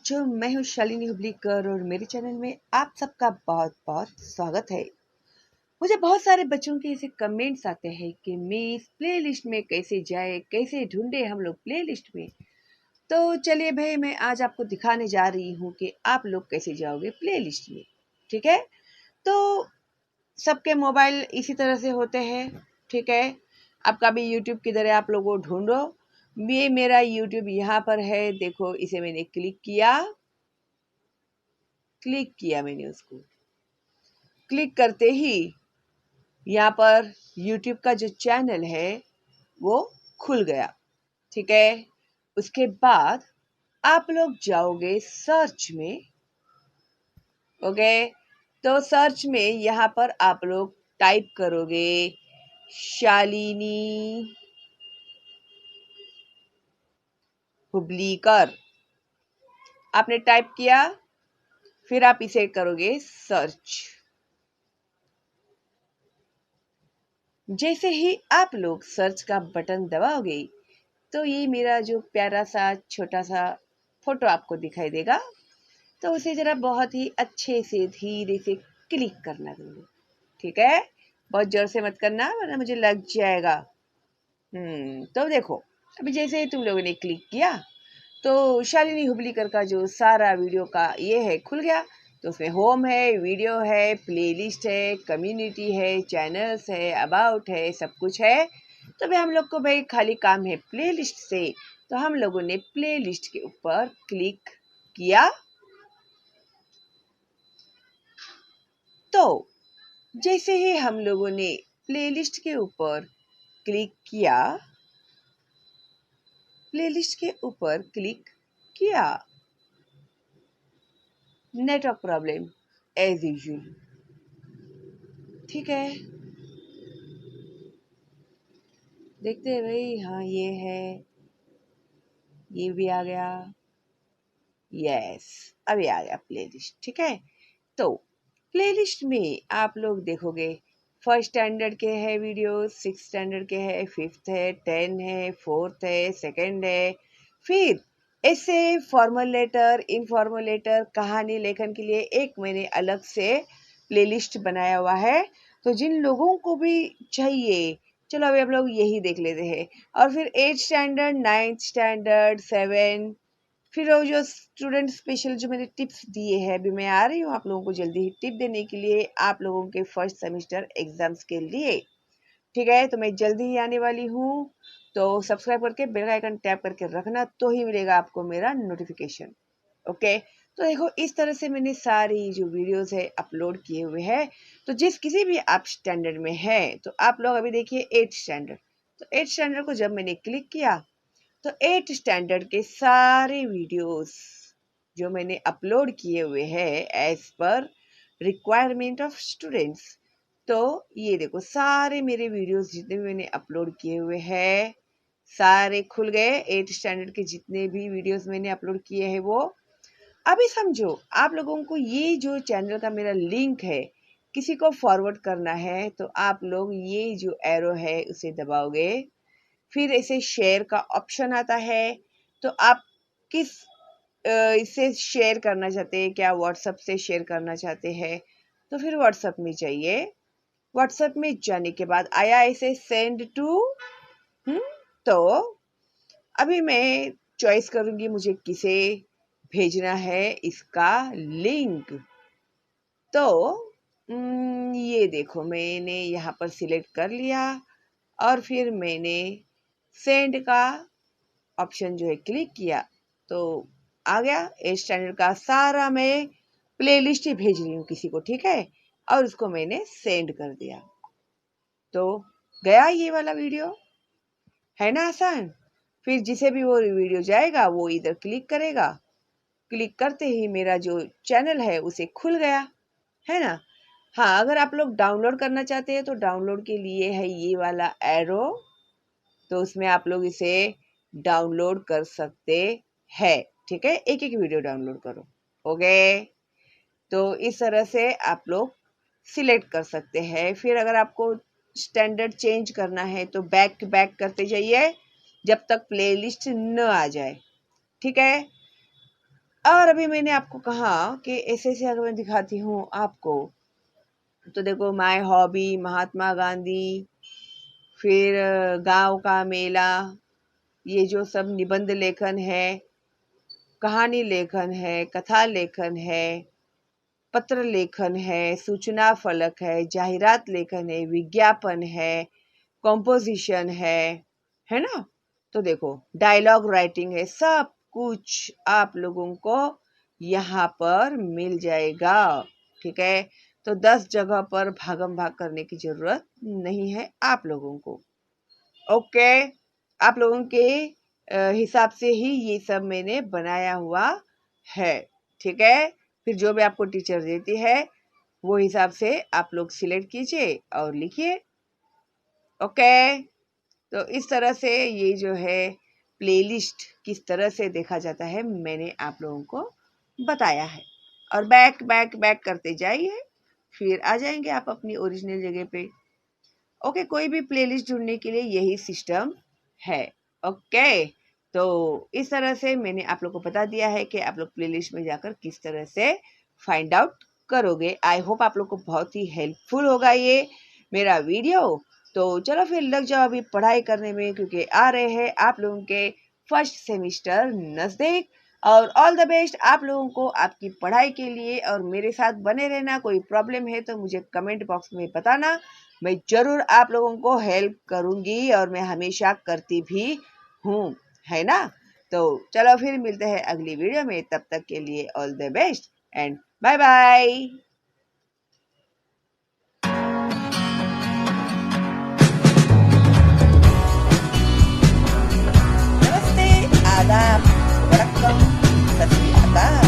बच्चों, मैं हूँ शालिनी हुबलीकर और मेरे चैनल में आप सबका बहुत बहुत स्वागत है। मुझे बहुत सारे बच्चों के ऐसे कमेंट्स आते हैं कि मिस प्लेलिस्ट में कैसे जाए, कैसे ढूंढे हम लोग प्लेलिस्ट में। तो चलिए भाई, मैं आज आपको दिखाने जा रही हूँ कि आप लोग कैसे जाओगे प्लेलिस्ट में। ठीक है, तो सबके मोबाइल इसी तरह से होते हैं। ठीक है, आपका भी यूट्यूब की तरह आप लोगों ढूंढो। ये मेरा यूट्यूब यहाँ पर है, देखो इसे मैंने क्लिक किया मैंने उसको। क्लिक करते ही यहाँ पर YouTube का जो चैनल है वो खुल गया। ठीक है, उसके बाद आप लोग जाओगे सर्च में। ओके, तो सर्च में यहाँ पर आप लोग टाइप करोगे शालिनी हुबलीकर। आपने टाइप किया, फिर आप इसे करोगे सर्च। जैसे ही आप लोग सर्च का बटन दबाओगे तो ये मेरा जो प्यारा सा छोटा सा फोटो आपको दिखाई देगा। तो उसे जरा बहुत ही अच्छे से धीरे से क्लिक करना तुमको। ठीक है, बहुत जोर से मत करना वरना मुझे लग जाएगा। तो देखो, अभी जैसे ही तुम लोगों ने क्लिक किया तो शालिनी हुबलीकर का जो सारा वीडियो का ये है खुल गया। तो उसमें होम है, वीडियो है, प्लेलिस्ट है, कम्युनिटी है, चैनल्स है, अबाउट है, सब कुछ है। तो भाई हम लोग को भाई खाली काम है प्लेलिस्ट से। तो हम लोगों ने प्लेलिस्ट के ऊपर क्लिक किया। तो जैसे ही हम लोगों ने प्लेलिस्ट के ऊपर क्लिक किया, नेटवर्क प्रॉब्लम एज यूजुअल। ठीक है, देखते हैं भाई। हाँ, ये है, ये भी आ गया। यस, अभी आ गया प्लेलिस्ट। ठीक है, तो प्लेलिस्ट में आप लोग देखोगे फर्स्ट स्टैंडर्ड के है वीडियो, सिक्स स्टैंडर्ड के है, फिफ्थ है, 10 है, फोर्थ है, सेकंड है, फिर ऐसे फॉर्मल लेटर, इनफॉर्मल लेटर, कहानी लेखन के लिए एक मैंने अलग से प्लेलिस्ट बनाया हुआ है। तो जिन लोगों को भी चाहिए, चलो अभी हम लोग यही देख लेते हैं। और फिर 8 स्टैंडर्ड, 9 स्टैंडर्ड, 7, फिर वो जो स्टूडेंट स्पेशल जो मैंने टिप्स दिए हैं, अभी मैं आ रही हूँ आप लोगों को जल्दी ही टिप देने के लिए आप लोगों के फर्स्ट सेमेस्टर एग्जाम्स के लिए। ठीक है, तो मैं जल्दी ही आने वाली हूँ। तो सब्सक्राइब करके बेल आइकन टैप करके रखना, तो ही मिलेगा आपको मेरा नोटिफिकेशन। ओके, तो देखो इस तरह से मैंने सारी जो वीडियोस है अपलोड किए हुए हैं। तो जिस किसी भी आप स्टैंडर्ड में है, तो आप लोग अभी देखिए 8 स्टैंडर्ड। तो 8 स्टैंडर्ड को जब मैंने क्लिक किया तो 8 स्टैंडर्ड के सारे वीडियोस जो मैंने अपलोड किए हुए हैं as per requirement of students, तो ये देखो सारे मेरे वीडियोस जितने भी मैंने अपलोड किए हुए हैं सारे खुल गए। 8 स्टैंडर्ड के जितने भी वीडियोस मैंने अपलोड किए हैं वो। अभी समझो आप लोगों को ये जो चैनल का मेरा लिंक है किसी को फॉरवर्ड करना है, तो आप लोग ये जो एरो है उसे दबाओगे, फिर इसे शेयर का ऑप्शन आता है। तो आप किस इसे शेयर करना चाहते हैं, क्या व्हाट्सएप से शेयर करना चाहते हैं, तो फिर व्हाट्सएप में जाइए। व्हाट्सएप में जाने के बाद आया इसे सेंड टू। तो अभी मैं चॉइस करूंगी मुझे किसे भेजना है इसका लिंक। तो ये देखो मैंने यहाँ पर सिलेक्ट कर लिया और फिर मैंने सेंड का ऑप्शन जो है क्लिक किया। तो आ गया 8 स्टैंडर्ड का सारा, मैं प्लेलिस्ट ही भेज रही हूँ किसी को। ठीक है, और उसको मैंने सेंड कर दिया। तो गया ये वाला वीडियो, है ना आसान। फिर जिसे भी वो वीडियो जाएगा वो इधर क्लिक करेगा। क्लिक करते ही मेरा जो चैनल है उसे खुल गया, है ना। हाँ, अगर आप लोग डाउनलोड करना चाहते हैं तो डाउनलोड के लिए है ये वाला एरो, तो उसमें आप लोग इसे डाउनलोड कर सकते हैं। ठीक है, एक एक वीडियो डाउनलोड करो। ओके, तो इस तरह से आप लोग सिलेक्ट कर सकते हैं। फिर अगर आपको स्टैंडर्ड चेंज करना है तो बैक बैक करते जाइए जब तक प्लेलिस्ट न आ जाए। ठीक है, और अभी मैंने आपको कहा कि ऐसे ऐसे अगर मैं दिखाती हूँ आपको, तो देखो माय हॉबी, महात्मा गांधी, फिर गांव का मेला, ये जो सब निबंध लेखन है, कहानी लेखन है, कथा लेखन है, पत्र लेखन है, सूचना फलक है, जाहिरात लेखन है, विज्ञापन है, कॉम्पोजिशन है ना। तो देखो डायलॉग राइटिंग है, सब कुछ आप लोगों को यहाँ पर मिल जाएगा। ठीक है, तो 10 जगह पर भागम भाग करने की जरूरत नहीं है आप लोगों को। ओके, आप लोगों के हिसाब से ही ये सब मैंने बनाया हुआ है। ठीक है, फिर जो भी आपको टीचर देती है वो हिसाब से आप लोग सिलेक्ट कीजिए और लिखिए। ओके, तो इस तरह से ये जो है प्लेलिस्ट किस तरह से देखा जाता है मैंने आप लोगों को बताया है। और बैक बैक बैक करते जाइए, फिर आ जाएंगे आप अपनी ओरिजिनल जगह पे। ओके, कोई भी प्लेलिस्ट ढूंढने के लिए यही सिस्टम है। ओके, तो इस तरह से मैंने आप लोग को बता दिया है कि आप लोग प्लेलिस्ट में जाकर किस तरह से फाइंड आउट करोगे। आई होप आप लोग को बहुत ही हेल्पफुल होगा ये मेरा वीडियो। तो चलो फिर लग जाओ अभी पढ़ाई करने में, क्योंकि आ रहे हैं आप लोगों के फर्स्ट सेमिस्टर नजदीक। और ऑल द बेस्ट आप लोगों को आपकी पढ़ाई के लिए, और मेरे साथ बने रहना। कोई प्रॉब्लम है तो मुझे कमेंट बॉक्स में बताना, मैं जरूर आप लोगों को हेल्प करूंगी, और मैं हमेशा करती भी हूँ, है ना। तो चलो फिर मिलते हैं अगली वीडियो में, तब तक के लिए all the best and bye bye. नमस्ते, आदाब, वणक्कम, सत श्री अकाल।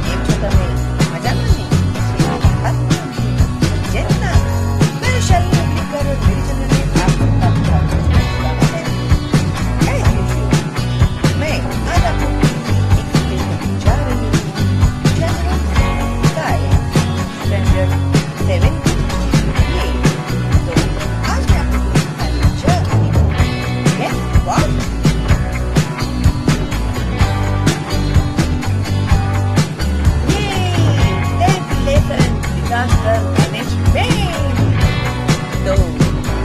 કેમ છો તમે? મજામાં ને? જેના મેરે શરીર में कर मेरी जगह आपको मैं आज आपको एक्सप्लेन करने जा रही हूँ जनरल स्टाइल स्टैंडर्ड 7 ये। तो आज मैं आपको बताने जा रही हूँ Guess what? Disaster management. तो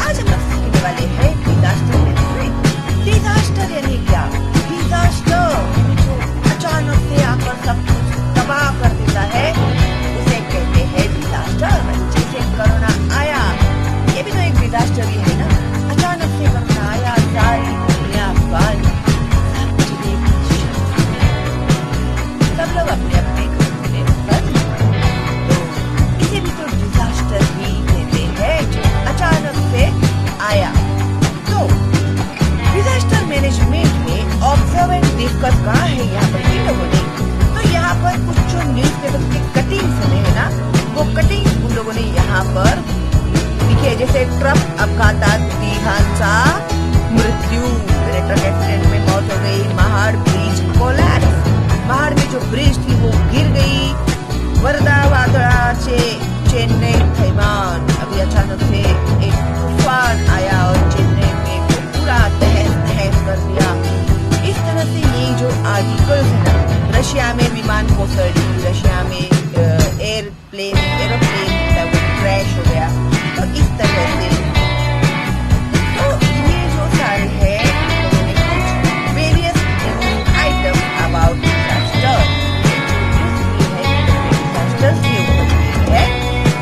आज हम लोग सीखने वाले हैं डिजास्टर मैनेजमेंट। डिजास्टर यानी क्या? डिजास्टर यानी जो अचानक से आकर सब कुछ तबाह कर देता है, उसे कहते हैं डिजास्टर। जैसे कोरोना आया, ये भी तो एक डिजास्टर ही है ना। अचानक से कोरोना आया, सारी दुनिया बंद, सब लोग अपने अपने घरों में बंद। इसे भी तो डिजास्टर ही कहते हैं, जो अचानक से आया। तो डिजास्टर मैनेजमेंट में ऑब्जर्व एंड डिस्कस कहाँ है यहाँ पर इन लोगों ने। तो यहाँ पर कुछ जो न्यूज़पेपर के कटिंग्स है ना, वो कटिंग्स उन लोगों ने यहाँ पर लिखे। जैसे ट्रक अपघातात तिघांचा मृत्यू, ट्रक एक्सीडेंट में मौत हो गई। महाड़ ब्रिज कोलैप्स, महाड़ में जो ब्रिज थी वो गिर गई। वर्धा वादळाचे चेन्नई थैमान, अभी अचानक से एक तूफान आया और चेन्नई में पूरा तहस नहस कर दिया। इस तरह से ये जो आर्टिकल्स है ना, रशिया में विमान कोसड़ी, रशिया में एरोप्लेन क्रैश हो गया। तो इस तरह से तो ये जो सारे है various item about disaster.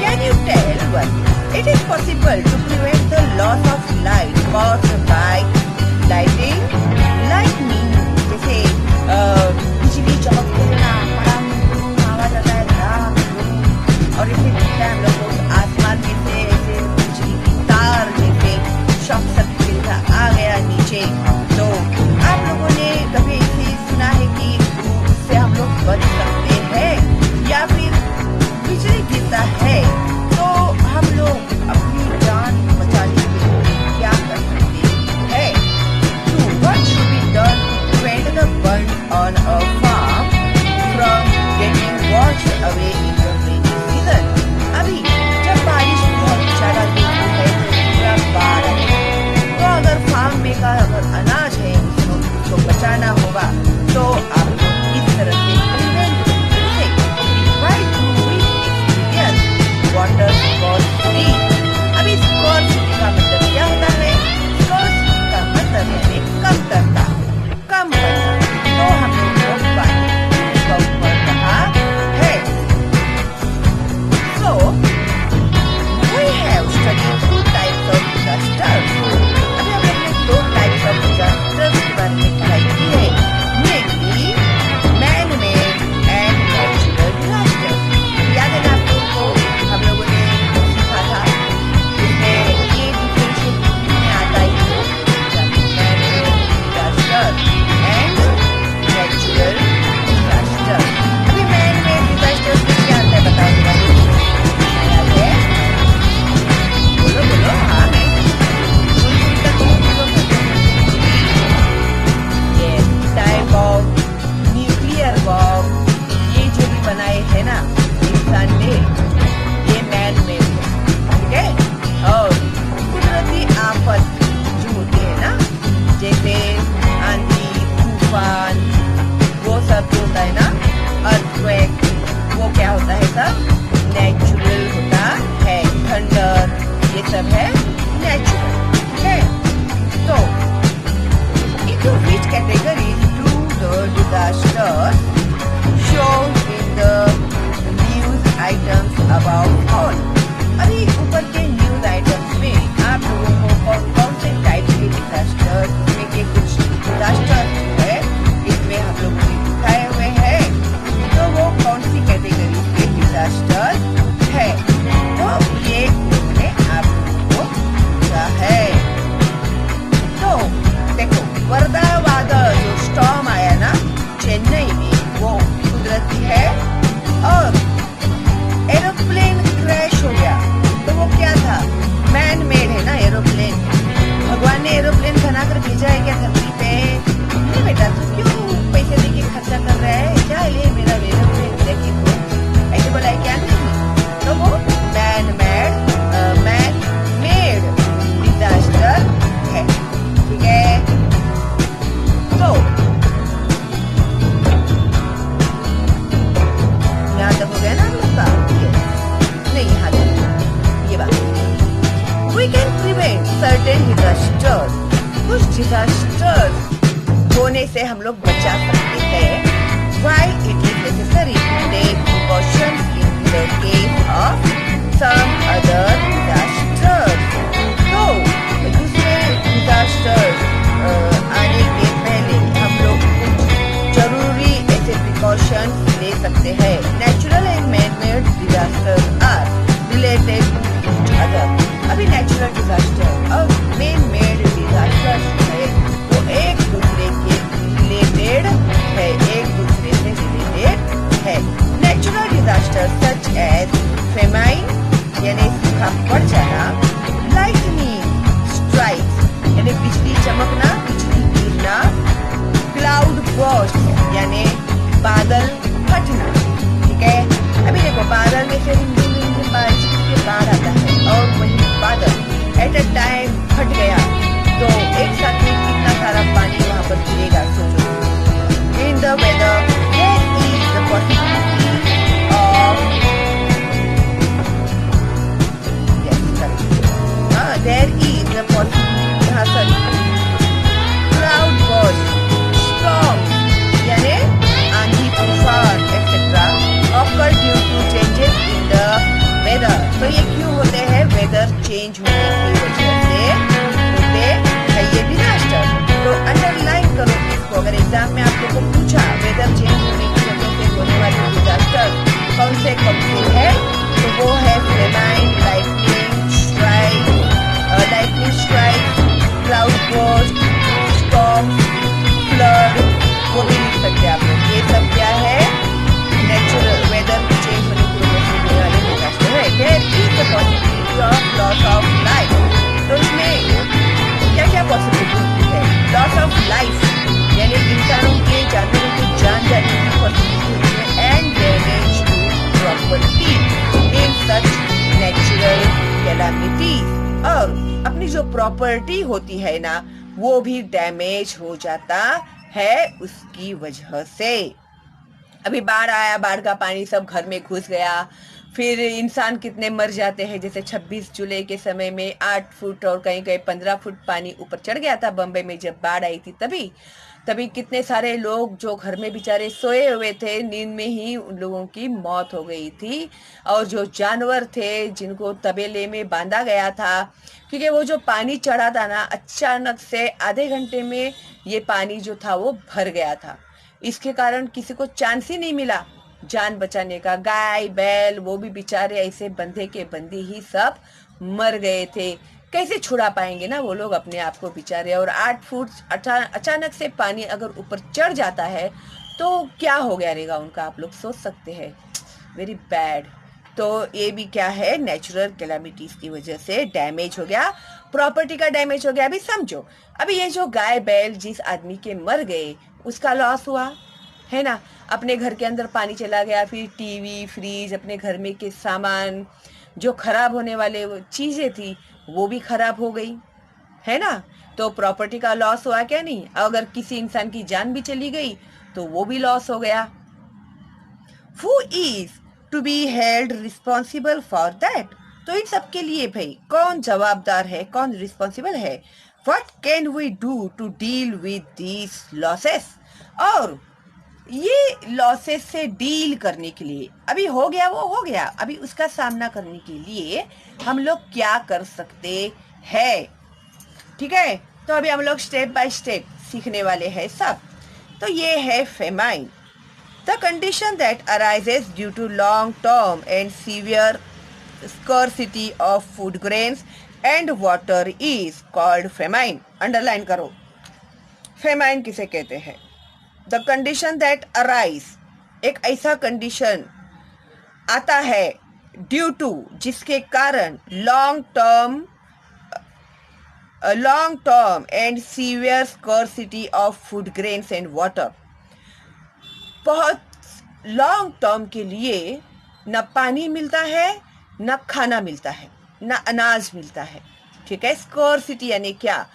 Can you tell what it is possible to prevent the loss of light caused by lighting? Lightning, जैसे बिजली चमकते हैं ना, पड़ाम आवाज आता है, धड़ाम, और इसे दिखता है हम लोग को आसमान में से ऐसे बिजली की तार जैसे शॉक सर्किट का आ गया नीचे। तो आप लोगों ने कभी इसे सुना है कि इससे हम लोग बच सकते हैं, या फिर बिजली गिरता है तो हम लोग अपनी जान बचाने के लिए क्या कर सकते हैं? तो what should be done to prevent the burn on a farm from getting washed away in the rainy season? अभी प्रिवेंट सर्टेन डिजास्टर, कुछ डिजास्टर होने से हम लोग बचा सकते हैं। While it is necessary to take precautions in the case of some other disasters, तो दूसरे disasters आने के पहले हम लोग कुछ जरूरी ऐसे precautions ले सकते हैं। Natural and man-made disasters are related to each other। अभी natural disaster और man-made disasters है वो एक दूसरे के रिलेटेड है, एक दूसरे से रिलेटेड है। Natural disaster such as famine यानी सूखा पड़ जाना, लाइटनिंग स्ट्राइक्स यानी बिजली चमकना, बिजली गिरना, क्लाउड बर्स्ट यानी बादल फटना। ठीक है, अभी देखो बादल में से रिमझिम बारिश के बाढ़ आता है और वही बादल एट अ टाइम फट गया तो एक साथ में कितना सारा पानी वहां पर गिरेगा, सोचो। In the weather, there is the possibility of there is the possibility cloud burst, storm यानी आंधी तूफान etc. occur due to changes in the weather। तो ये क्यों होते हैं? वेदर चेंज होने की वजह से होते हैं ये डिजास्टर। तो अंडरलाइन करो इसको। अगर एग्जाम में आप लोगों को पूछा वेदर चेंज होने की वजह से होने वाले डिजास्टर कौन से है, तो वो है famine, lightning strike, cloud burst, storm, flood, वो भी लिख सकते हैं आप लोग। ये सब क्या है? नेचुरल वेदर चेंज होने की वजह से होने वाले डिजास्टर है। There is the possibility of loss of life. तो इसमें क्या क्या पॉसिबिलिटी है? लॉस ऑफ लाइफ यानी इंसानों के, जानवरों के जान जाने की पॉसिबिलिटी है, and damage to property in such natural calamities. और अपनी जो प्रॉपर्टी होती है ना वो भी डैमेज हो जाता है उसकी वजह से। अभी बाढ़ आया, बाढ़ का पानी सब घर में घुस गया, फिर इंसान कितने मर जाते हैं। जैसे 26 जुलाई के समय में 8 फुट और कहीं कहीं 15 फुट पानी ऊपर चढ़ गया था बम्बई में जब बाढ़ आई थी। तभी कितने सारे लोग जो घर में बेचारे सोए हुए थे, नींद में ही उन लोगों की मौत हो गई थी। और जो जानवर थे जिनको तबेले में बांधा गया था, क्योंकि वो जो पानी चढ़ा था ना, अचानक से आधे घंटे में ये पानी जो था वो भर गया था। इसके कारण किसी को चांस ही नहीं मिला जान बचाने का। गाय बैल वो भी बेचारे ऐसे बंधे के बंदी ही सब मर गए थे। कैसे छुड़ा पाएंगे ना वो लोग अपने आप को बेचारे। और 8 फुट अचानक से पानी अगर ऊपर चढ़ जाता है तो क्या हो गया रहेगा उनका, आप लोग सोच सकते हैं। Very bad. तो ये भी क्या है? नेचुरल कैलामिटीज की वजह से डैमेज हो गया, प्रॉपर्टी का डैमेज हो गया। अभी समझो, अभी ये जो गाय बैल जिस आदमी के मर गए उसका लॉस हुआ है ना। अपने घर के अंदर पानी चला गया, फिर टीवी फ्रिज, अपने घर में के सामान जो खराब होने वाले चीजें थी वो भी खराब हो गई है ना। तो प्रॉपर्टी का लॉस हुआ क्या नहीं? अगर किसी इंसान की जान भी चली गई तो वो भी लॉस हो गया। Who is to be held responsible for that? तो इन सब के लिए भाई कौन जवाबदार है, कौन रिस्पॉन्सिबल है? What can we do to deal with these losses? और ये लॉसेस से डील करने के लिए, अभी हो गया वो हो गया, अभी उसका सामना करने के लिए हम लोग क्या कर सकते हैं? ठीक है, तो अभी हम लोग स्टेप बाय स्टेप सीखने वाले हैं सब। तो ये है famine, the condition that arises due to long term and severe scarcity of food grains and water is called famine. Underline करो, फेमाइन किसे कहते हैं? द कंडीशन दैट अराइज, एक ऐसा कंडीशन आता है ड्यू टू, जिसके कारण long term and severe scarcity of food grains and water. बहुत लॉन्ग टर्म के लिए न पानी मिलता है, न खाना मिलता है, न अनाज मिलता है। ठीक है, स्कर्सिटी यानी क्या?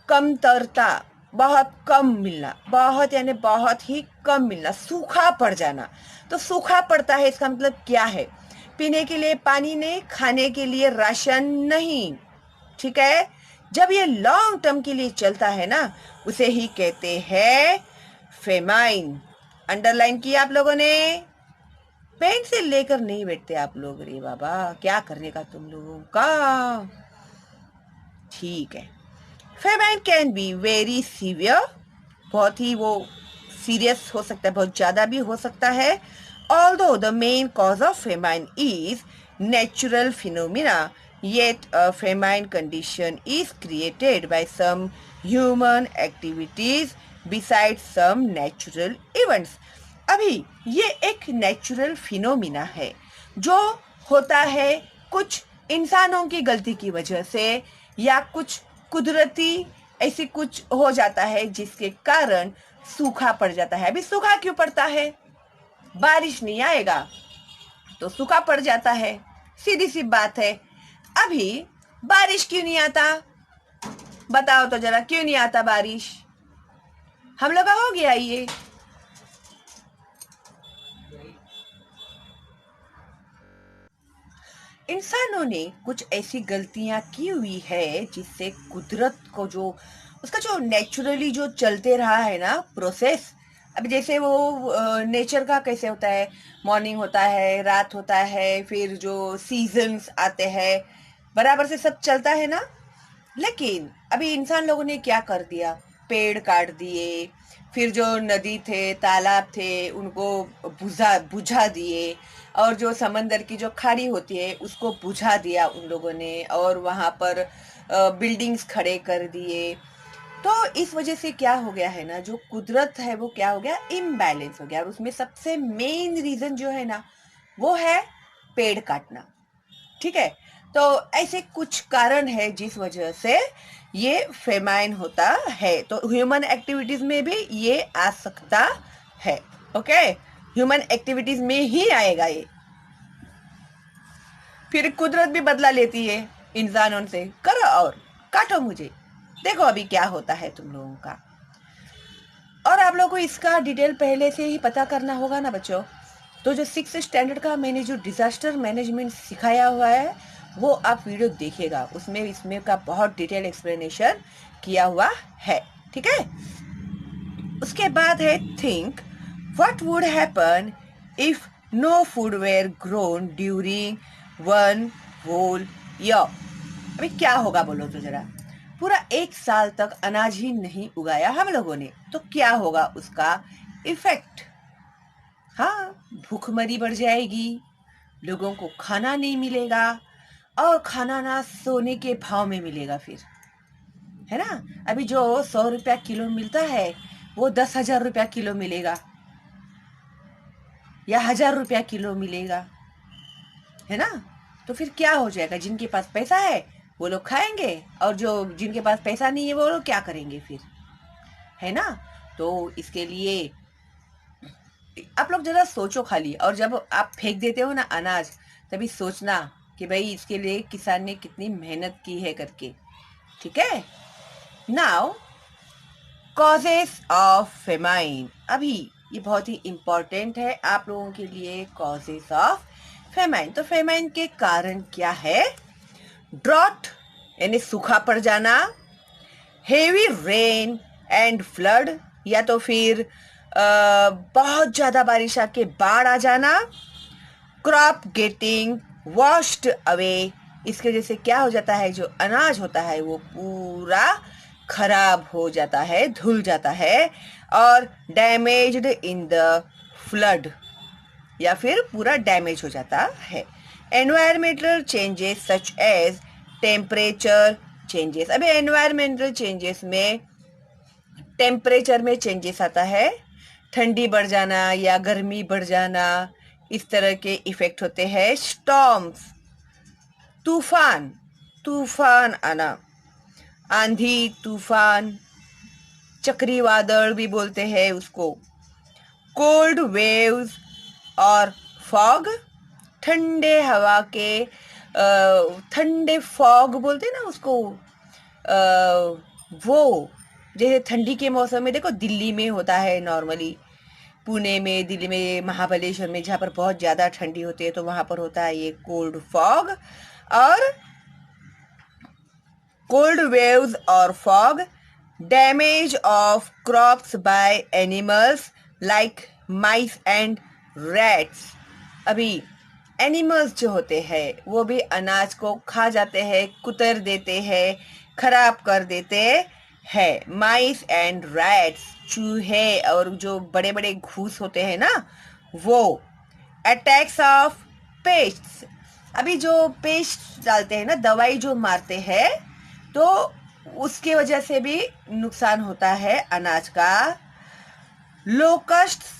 कमतरता, बहुत कम मिलना, बहुत यानी बहुत ही कम मिलना, सूखा पड़ जाना। तो सूखा पड़ता है इसका मतलब क्या है? पीने के लिए पानी नहीं, खाने के लिए राशन नहीं, ठीक है। जब ये लॉन्ग टर्म के लिए चलता है ना, उसे ही कहते हैं फेमाइन। अंडरलाइन किया आप लोगों ने? पेन से लेकर नहीं बैठते आप लोग, रे बाबा क्या करने का तुम लोगों का। ठीक है। Famine can be very severe, बहुत ही वो सीरियस हो सकता है, बहुत ज्यादा भी हो सकता है। Although the main cause of famine is natural phenomena, yet a famine condition is created by some human activities besides some natural events। अभी ये एक नेचुरल फिनोमिना है जो होता है कुछ इंसानों की गलती की वजह से, या कुछ कुदरती ऐसे कुछ हो जाता है जिसके कारण सूखा पड़ जाता है। अभी सूखा क्यों पड़ता है? बारिश नहीं आएगा तो सूखा पड़ जाता है, सीधी सी बात है। अभी बारिश क्यों नहीं आता? बताओ तो जरा, क्यों नहीं आता बारिश? हम लोग का हो गया ये। इंसानों ने कुछ ऐसी गलतियां की हुई है जिससे कुदरत को जो उसका जो नेचुरली जो चलते रहा है ना प्रोसेस, अब जैसे वो नेचर का कैसे होता है, मॉर्निंग होता है, रात होता है, फिर जो सीजन्स आते हैं, बराबर से सब चलता है ना। लेकिन अभी इंसान लोगों ने क्या कर दिया? पेड़ काट दिए, फिर जो नदी थे, तालाब थे, उनको बुझा दिए, और जो समंदर की जो खाड़ी होती है उसको बुझा दिया उन लोगों ने, और वहाँ पर बिल्डिंग्स खड़े कर दिए। तो इस वजह से क्या हो गया है ना, जो कुदरत है वो क्या हो गया, इम्बैलेंस हो गया। और उसमें सबसे मेन रीजन जो है ना वो है पेड़ काटना। ठीक है। तो ऐसे कुछ कारण है जिस वजह से ये फेमाइन होता है। तो ह्यूमन एक्टिविटीज में भी ये आ सकता है। ओके, ह्यूमन एक्टिविटीज में ही आएगा ये। फिर कुदरत भी बदला लेती है इंसानों से, करो और काटो मुझे, देखो अभी क्या होता है तुम लोगों का। और आप लोगों को इसका डिटेल पहले से ही पता करना होगा ना बच्चों। तो जो 6th स्टैंडर्ड का मैंने जो डिजास्टर मैनेजमेंट सिखाया हुआ है वो आप वीडियो देखिएगा, उसमें इसमें का बहुत डिटेल एक्सप्लेनेशन किया हुआ है। ठीक है। उसके बाद है think what would happen if no food were grown during one whole year. अभी क्या होगा बोलो तो जरा। पूरा 1 साल तक अनाज ही नहीं उगाया हम लोगों ने, तो क्या होगा उसका इफेक्ट? हाँ, भूखमरी बढ़ जाएगी, लोगों को खाना नहीं मिलेगा, और खाना ना सोने के भाव में मिलेगा फिर, है ना। अभी जो 100 रुपया किलो मिलता है वो 10,000 रुपया किलो मिलेगा, या 1,000 रुपया किलो मिलेगा, है ना। तो फिर क्या हो जाएगा? जिनके पास पैसा है वो लोग खाएंगे, और जो जिनके पास पैसा नहीं है वो लोग क्या करेंगे फिर, है ना। तो इसके लिए आप लोग जरा सोचो खाली, और जब आप फेंक देते हो ना अनाज, तभी सोचना कि भाई इसके लिए किसान ने कितनी मेहनत की है करके। ठीक है। Now causes of famine. अभी ये बहुत ही इंपॉर्टेंट है आप लोगों के लिए, कॉजेस ऑफ फेमाइन। तो फेमाइन के कारण क्या है? ड्रॉट यानी सूखा पड़ जाना, हेवी रेन एंड फ्लड, या तो फिर बहुत ज्यादा बारिश आके बाढ़ आ जाना, क्रॉप गेटिंग वॉश्ड अवे, इसके वजह से क्या हो जाता है, जो अनाज होता है वो पूरा खराब हो जाता है, धुल जाता है, और डैमेज्ड इन द फ्लड, या फिर पूरा डैमेज हो जाता है। Environmental changes such as temperature changes. अभी एनवायरमेंटल चेंजेस में टेम्परेचर में चेंजेस आता है, ठंडी बढ़ जाना या गर्मी बढ़ जाना, इस तरह के इफेक्ट होते हैं। स्टॉर्म्स, तूफान, तूफान आना, आंधी तूफान, चक्रवादल भी बोलते हैं उसको, कोल्ड वेव्स और फॉग, ठंडे हवा के ठंडे फॉग बोलते हैं ना उसको, वो जैसे ठंडी के मौसम में देखो दिल्ली में होता है नॉर्मली, पुणे में, दिल्ली में, महाबलेश्वर में, जहाँ पर बहुत ज़्यादा ठंडी होती है तो वहाँ पर होता है ये कोल्ड फॉग। और cold waves or fog, damage of crops by animals like mice and rats. अभी एनिमल्स जो होते हैं वो भी अनाज को खा जाते हैं, कुतर देते हैं, खराब कर देते हैं. माइस एंड रैट्स, चूहे और जो बड़े बड़े घूस होते हैं ना वो. अटैक्स ऑफ पेस्ट्स, अभी जो पेस्ट डालते हैं ना, दवाई जो मारते हैं, तो उसके वजह से भी नुकसान होता है अनाज का. लोकस्ट्स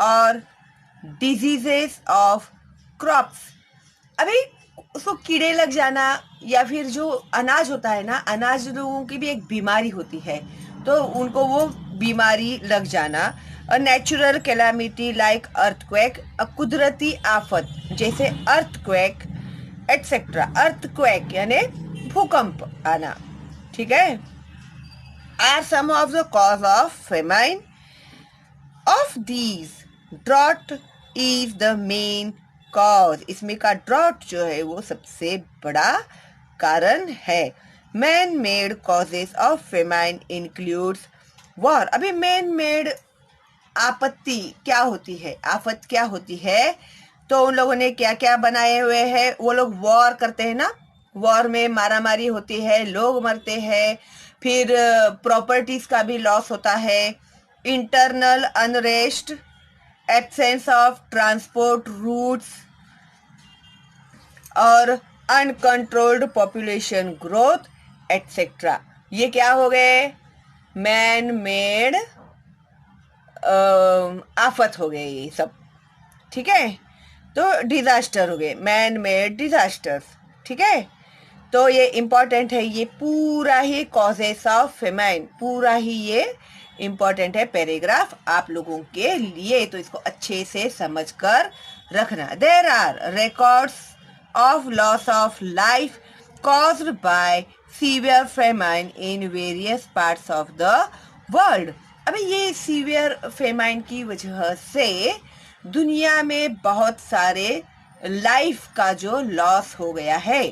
और डिजीजेस ऑफ क्रॉप्स, अभी उसको कीड़े लग जाना या फिर जो अनाज होता है ना, अनाज लोगों की भी एक बीमारी होती है, तो उनको वो बीमारी लग जाना. A natural calamity like earthquake, कुदरती आफत जैसे अर्थक्वेक एटसेट्रा. अर्थक्वेक यानी भूकंप आना, ठीक है. Are some of the cause of famine. Of these drought is the main cause, इसमें का ड्रॉट जो है वो सबसे बड़ा कारण है. Man made causes of famine includes war. अभी मैन मेड आपत्ति क्या होती है, आफत क्या होती है, तो उन लोगों ने क्या क्या बनाए हुए हैं. वो लोग वॉर करते हैं ना, वॉर में मारा मारी होती है, लोग मरते हैं, फिर प्रॉपर्टीज का भी लॉस होता है. Internal unrest, absence of transport routes और अनकंट्रोल्ड पॉपुलेशन ग्रोथ एटसेट्रा. ये क्या हो गए, मैन मेड आफत हो गए ये सब, ठीक है. तो डिजास्टर हो गए, मैन मेड डिजास्टर्स, ठीक है. तो ये इंपॉर्टेंट है, ये पूरा ही कॉजेस ऑफ फेमाइन, पूरा ही ये इंपॉर्टेंट है पैराग्राफ आप लोगों के लिए, तो इसको अच्छे से समझ कर रखना. There are records of loss of life caused by severe famine in various parts of the world. अभी ये सीवियर फेमाइन की वजह से दुनिया में बहुत सारे लाइफ का जो लॉस हो गया है.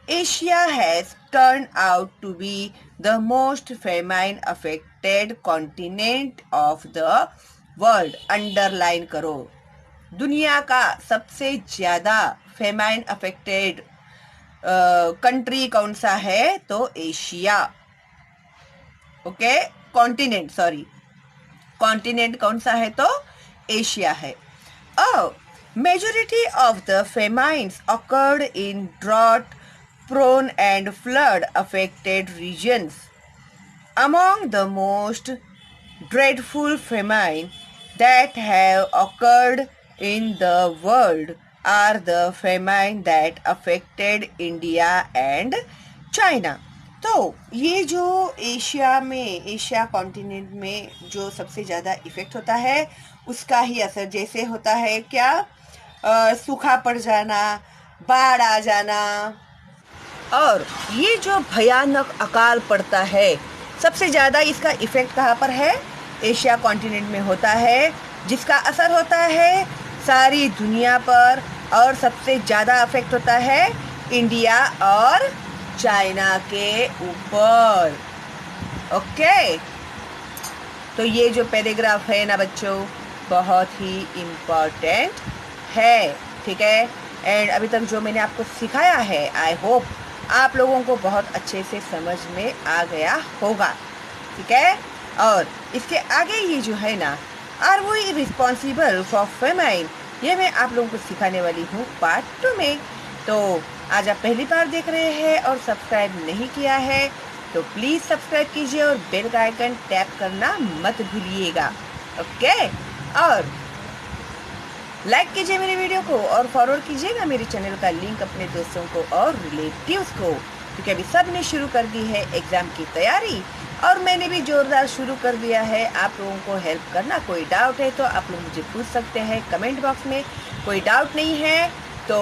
Asia has turn out to be the most famine affected continent of the world. Underline करो, दुनिया का सबसे ज्यादा फेमाइन अफेक्टेड कंट्री कौन सा है, तो Asia. Okay, continent, sorry, continent कौन सा है, तो एशिया है. Majority of the famines occurred in drought-prone and flood-affected regions. Among the most dreadful famine that have occurred in the world are the famine that affected India and China. तो ये जो Asia में, Asia continent में जो सबसे ज़्यादा effect होता है उसका ही असर जैसे होता है क्या, सूखा पड़ जाना, बाढ़ आ जाना, और ये जो भयानक अकाल पड़ता है सबसे ज़्यादा इसका इफ़ेक्ट कहाँ पर है, एशिया कॉन्टिनेंट में होता है, जिसका असर होता है सारी दुनिया पर, और सबसे ज़्यादा अफेक्ट होता है इंडिया और चाइना के ऊपर. ओके, तो ये जो पैराग्राफ है ना बच्चों बहुत ही इम्पॉर्टेंट है, ठीक है. एंड अभी तक जो मैंने आपको सिखाया है आई होप आप लोगों को बहुत अच्छे से समझ में आ गया होगा, ठीक है. और इसके आगे ये जो है ना, are we responsible for famine, ये मैं आप लोगों को सिखाने वाली हूँ पार्ट 2 में. तो आज आप पहली बार देख रहे हैं और सब्सक्राइब नहीं किया है तो प्लीज़ सब्सक्राइब कीजिए और बेल का आइकन टैप करना मत भूलिएगा. ओके, और लाइक कीजिए मेरे वीडियो को और फॉरवर्ड कीजिएगा मेरे चैनल का लिंक अपने दोस्तों को और रिलेटिव्स को, क्योंकि अभी सब ने शुरू कर दी है एग्ज़ाम की तैयारी और मैंने भी ज़ोरदार शुरू कर दिया है आप लोगों को हेल्प करना. कोई डाउट है तो आप लोग मुझे पूछ सकते हैं कमेंट बॉक्स में, कोई डाउट नहीं है तो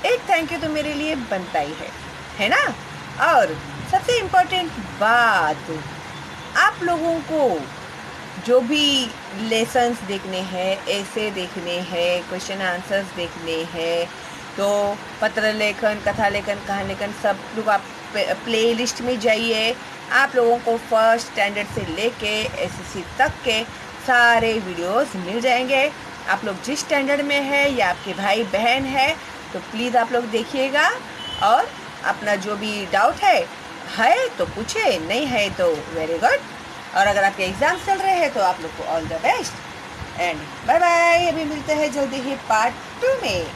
एक थैंक यू तो मेरे लिए बनता ही है ना. और सबसे इम्पोर्टेंट बात, आप लोगों को जो भी लेसन्स देखने हैं, ऐसे देखने हैं, क्वेश्चन आंसर्स देखने हैं, तो पत्र लेखन, कथा लेखन, कहानी लेखन सब लोग आप प्ले लिस्ट में जाइए, आप लोगों को फर्स्ट स्टैंडर्ड से लेके एसएससी तक के सारे वीडियोस मिल जाएंगे। आप लोग जिस स्टैंडर्ड में है या आपके भाई बहन है तो प्लीज़ आप लोग देखिएगा, और अपना जो भी डाउट है तो पूछे, नहीं है तो वेरी गुड। और अगर आपके एग्ज़ाम चल रहे हैं तो आप लोग को all the best and bye bye. अभी मिलते हैं जल्दी ही पार्ट 2 में।